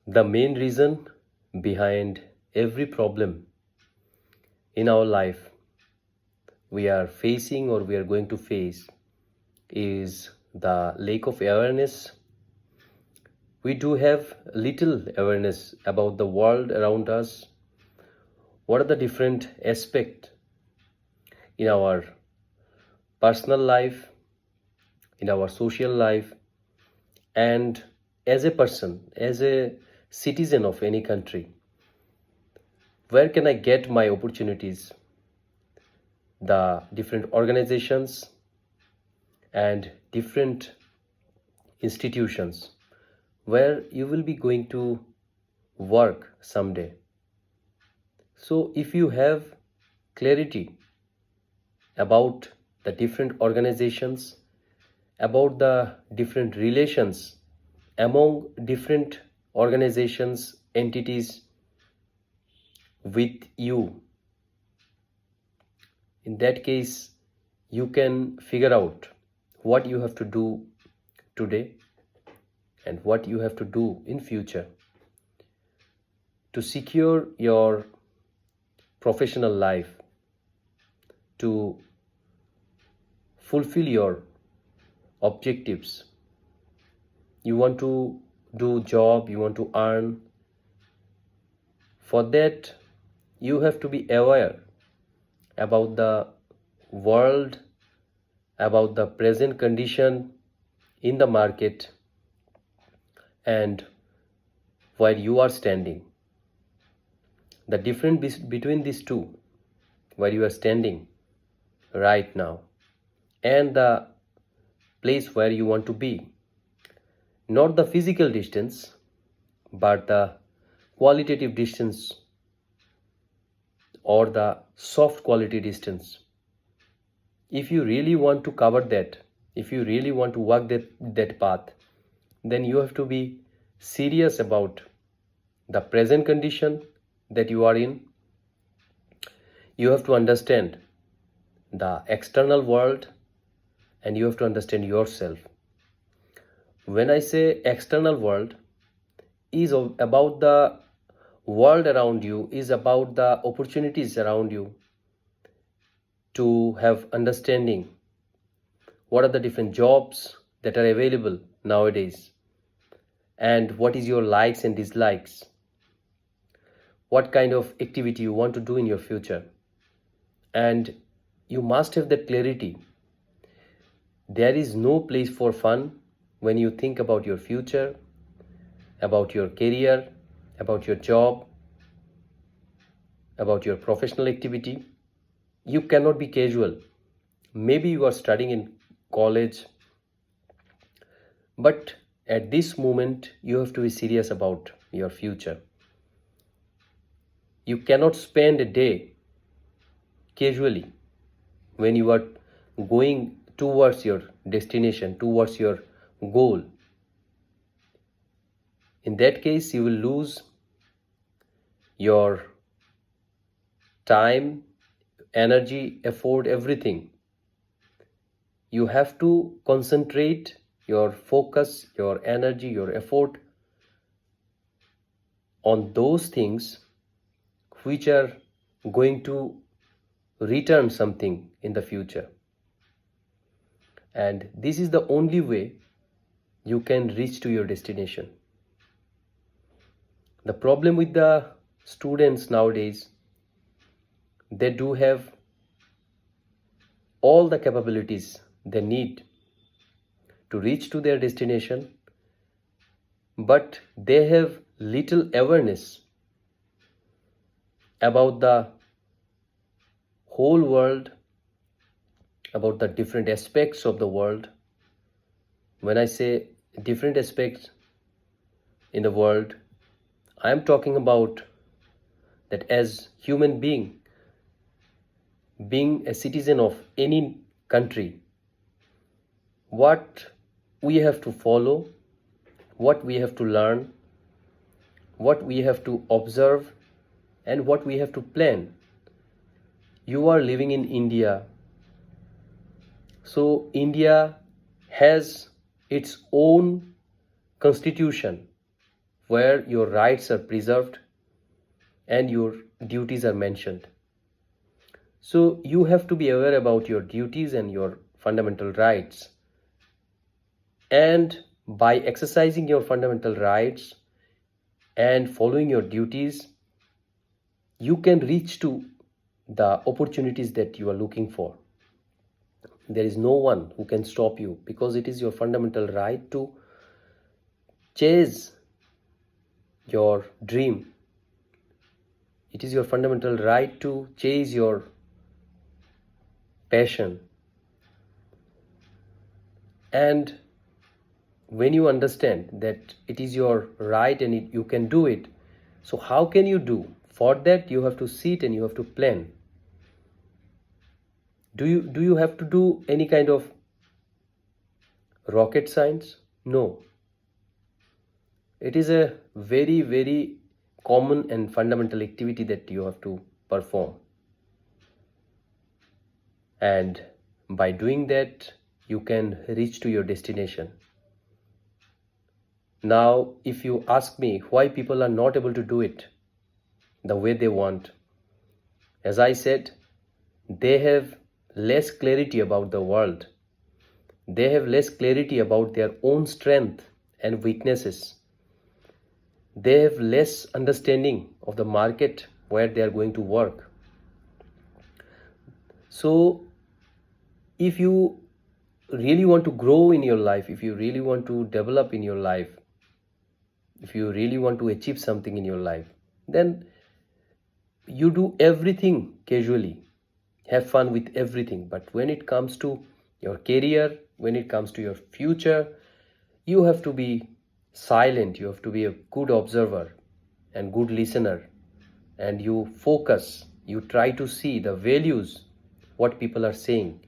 The main reason behind every problem in our life we are facing or we are going to face is the lack of awareness. We do have little awareness about the world around us. What are the different aspects in our personal life, in our social life, and as a person, as a citizen of any country, where can I get my opportunities? The different organizations and different institutions where you will be going to work someday. So, if you have clarity about the different organizations, about the different relations among different organizations, entities with you, in that case, you can figure out what you have to do today and what you have to do in future to secure your professional life, to fulfill your objectives. You want to do job, you want to earn. For that, you have to be aware about the world, about the present condition in the market, and where you are standing. The difference between these two, where you are standing right now, and the place where you want to be. Not the physical distance, but the qualitative distance or the soft quality distance. If you really want to cover that, if you really want to walk that path, then you have to be serious about the present condition that you are in. You have to understand the external world and you have to understand yourself. When I say external world, is about the world around you, is about the opportunities around you, to have understanding what are the different jobs that are available nowadays and what is your likes and dislikes, what kind of activity you want to do in your future. And you must have that clarity. There is no place for fun when you think about your future, about your career, about your job, about your professional activity. You cannot be casual. Maybe you are studying in college, but at this moment you have to be serious about your future. You cannot spend a day casually when you are going towards your destination, towards your goal. In that case, you will lose your time, energy, effort, everything. You have to concentrate your focus, your energy, your effort on those things which are going to return something in the future. And this is the only way you can reach to your destination. The problem with the students nowadays, they do have all the capabilities they need to reach to their destination, but they have little awareness about the whole world, about the different aspects of the world. When I say different aspects in the world, I am talking about that as human being, being a citizen of any country, what we have to follow, what we have to learn, what we have to observe, and what we have to plan. You are living in India, so India has its own constitution where your rights are preserved and your duties are mentioned. So you have to be aware about your duties and your fundamental rights. And by exercising your fundamental rights and following your duties, you can reach to the opportunities that you are looking for. There is no one who can stop you, because it is your fundamental right to chase your dream. It is your fundamental right to chase your passion. And when you understand that it is your right and you can do it, so how can you do? For that, you have to sit and you have to plan. Do you have to do any kind of rocket science? No. It is a very, very common and fundamental activity that you have to perform. And by doing that, you can reach to your destination. Now, if you ask me why people are not able to do it the way they want, as I said, they have less clarity about the world. They have less clarity about their own strength and weaknesses. They have less understanding of the market where they are going to work. So if you really want to grow in your life, if you really want to develop in your life, if you really want to achieve something in your life, then you do everything casually, have fun with everything. But when it comes to your career, when it comes to your future, you have to be silent, you have to be a good observer and good listener, and you focus, you try to see the values, what people are saying.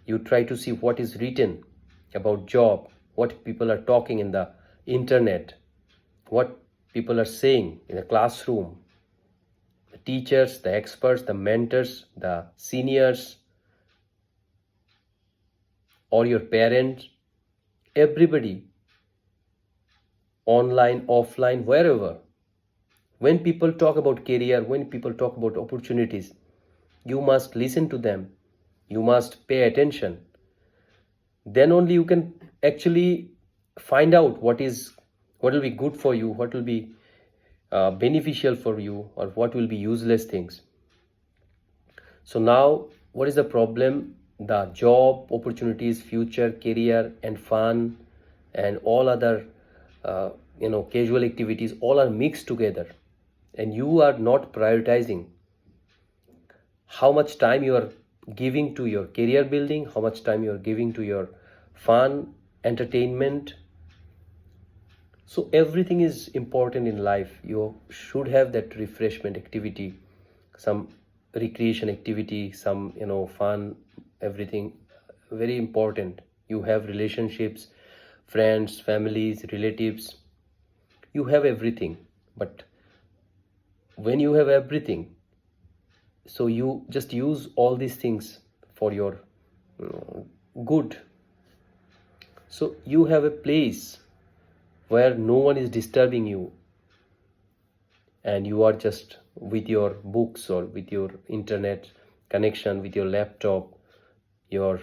You try to see what is written about job, what people are talking in the internet, what people are saying in the classroom, the teachers, the experts, the mentors, the seniors, or your parents, everybody, online, offline, wherever. When people talk about career, when people talk about opportunities, you must listen to them. You must pay attention. Then only you can actually find out what will be good for you, what will be beneficial for you, or what will be useless things. So now, what is the problem? The job, opportunities, future, career, and fun, and all other casual activities, all are mixed together, and you are not prioritizing how much time you are giving to your career building, how much time you are giving to your fun, entertainment. So everything is important in life. You should have that refreshment activity, some recreation activity, some fun, everything very important. You have relationships, friends, families, relatives. You have everything. But when you have everything, so you just use all these things for your good. So you have a place where no one is disturbing you, and you are just with your books or with your internet connection, with your laptop, your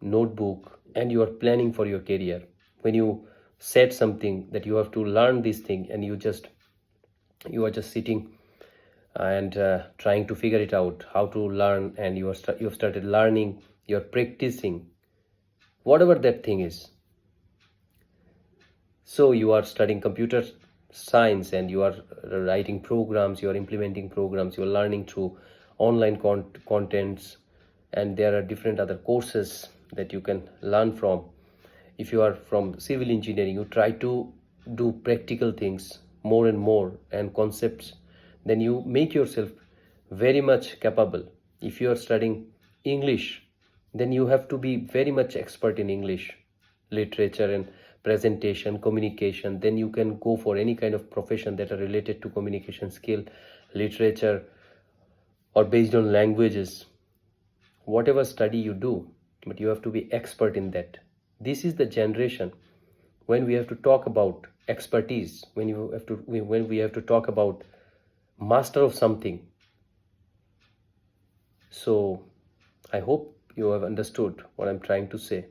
notebook, and you are planning for your career. When you said something that you have to learn this thing, and you are just sitting and trying to figure it out how to learn, and you have started learning, you're practicing whatever that thing is. So you are studying computer science, and you are writing programs, you are implementing programs, you are learning through online contents, and there are different other courses that you can learn from. If you are from civil engineering, you try to do practical things more and more, and concepts, then you make yourself very much capable. If you are studying English, then you have to be very much expert in English literature and presentation, communication. Then you can go for any kind of profession that are related to communication skill, literature, or based on languages. Whatever study you do, but you have to be expert in that. This is the generation when we have to talk about expertise, when we have to talk about master of something. So I hope you have understood what I'm trying to say.